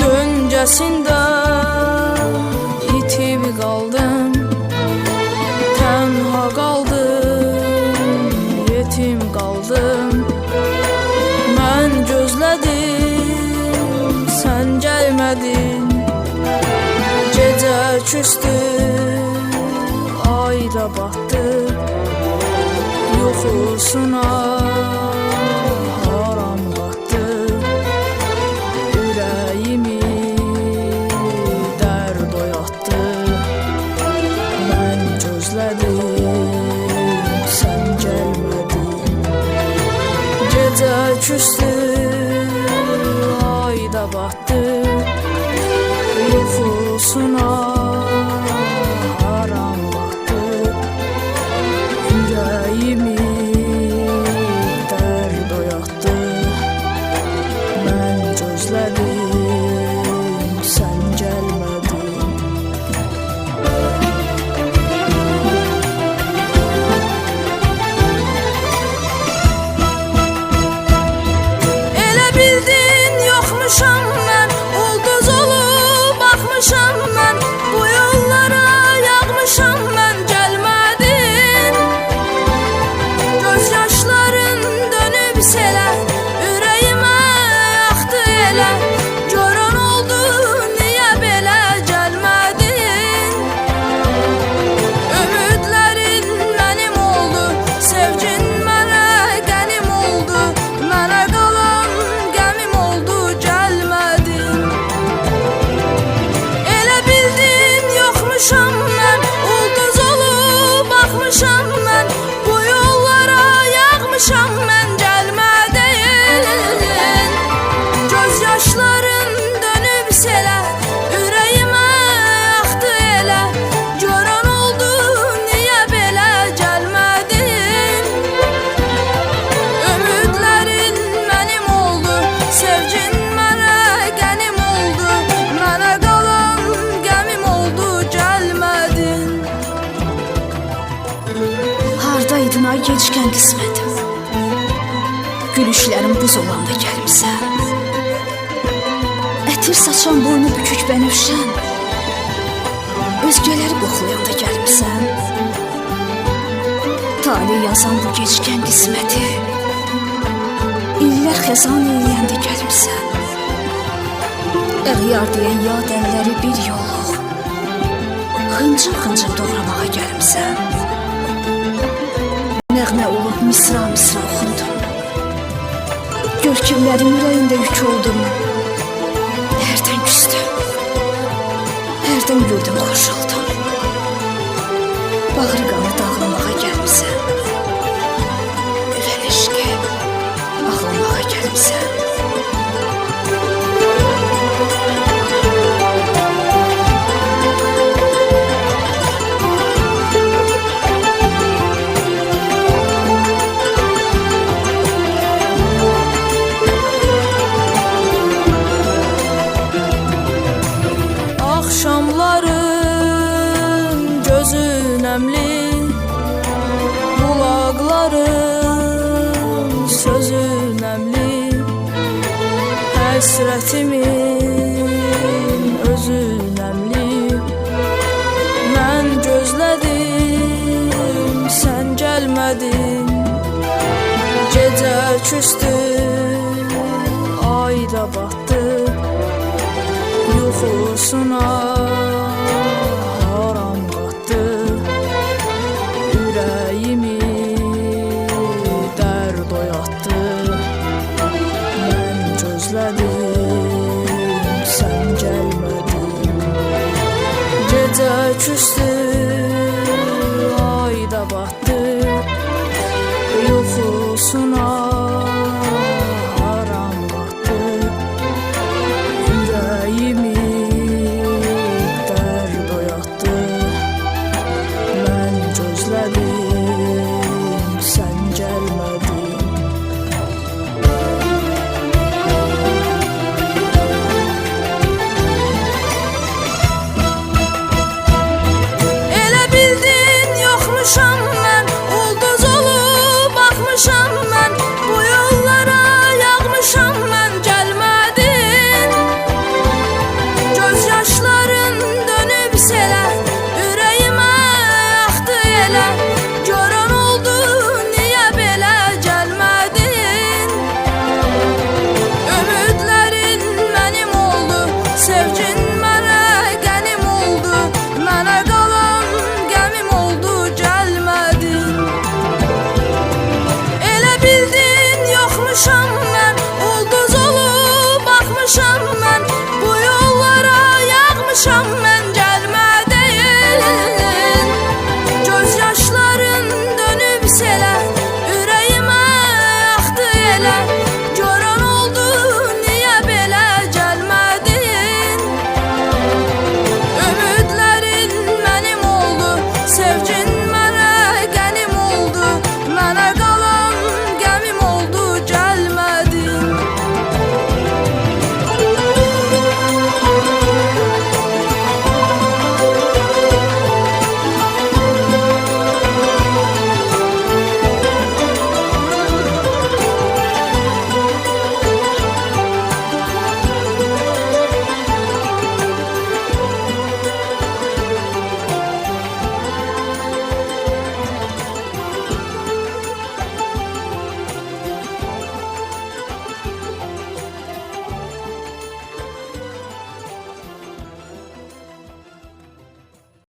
Döncəsində itib qaldım, tənha qaldım, yetim qaldım. Mən gözlədim, sən gəlmədin. Gecə küstü, ay da batdı, yuxusuna haram qatdı. Ürəyimi dərd oyatdı. Mən gözlədim, sən gəlmədin. Gecə küstü, ay da batdı, yuxusuna haram qatdı. Ürəyimi dərd oyatdı. Mən gözlədim, sən gəlmədin. Elə bildin yoxmuşam mən, ulduz olub baxmışam mən. Bu yollara yağmışam mən, gəlmədin. Göz yaşların dönüb selə, ürəyimə yaxdı elə. Görən oldu, niyə belə gəlmədin? Ümidlərin mənim oldu, sevgin mənə qənim oldu. Mənə qalan qəmim oldu, gəlmədin. Elə bildin yoxmuşam mən, ulduz olub baxmışam mən. Bu yollara yağmışam mən, gəlmədin. Göz yaşların dönüb selə, ürəyimə yaxdı elə. Görən oldu, niyə belə gəlmədin? Ümidlərin mənim oldu, sevgin mənə qənim oldu. Mənə qalan qəmim oldu, gəlmədin. Hardaydın ay gecikən qismətim? Gülüşlərim buz olanda gəlmisən. Ətir saçan boynu bükük bənövşən, özgələri qoxlayanda gəlmisən. Talih yazan bu gecikən qisməti, illər xəzan eləyəndə gəlmisən. Əğyar deyən yad əlləri bir yolluq, xıncım-xıncım doğramağa gəlmisən. Nəğmə olub misra-misra oxundum, görkəmlərin ürəyində yük oldum. Hərdən küstüm, hərdən güldüm, xoş oldum. Bağrı qanı dağlamağa gəlmisən. Ölən eşqi ağlamağa gəlmisən. Axşamların gözü nəmli, Həsrətimin özü nəmli. Mən gözlədim, sən gəlmədin. Gecə küstü, ay da batdı. Yuxusuna haram qatdı. Ürəyimi dərd oyatdı. Mən gözlədim, sən gəlmədin. Gecə küstü,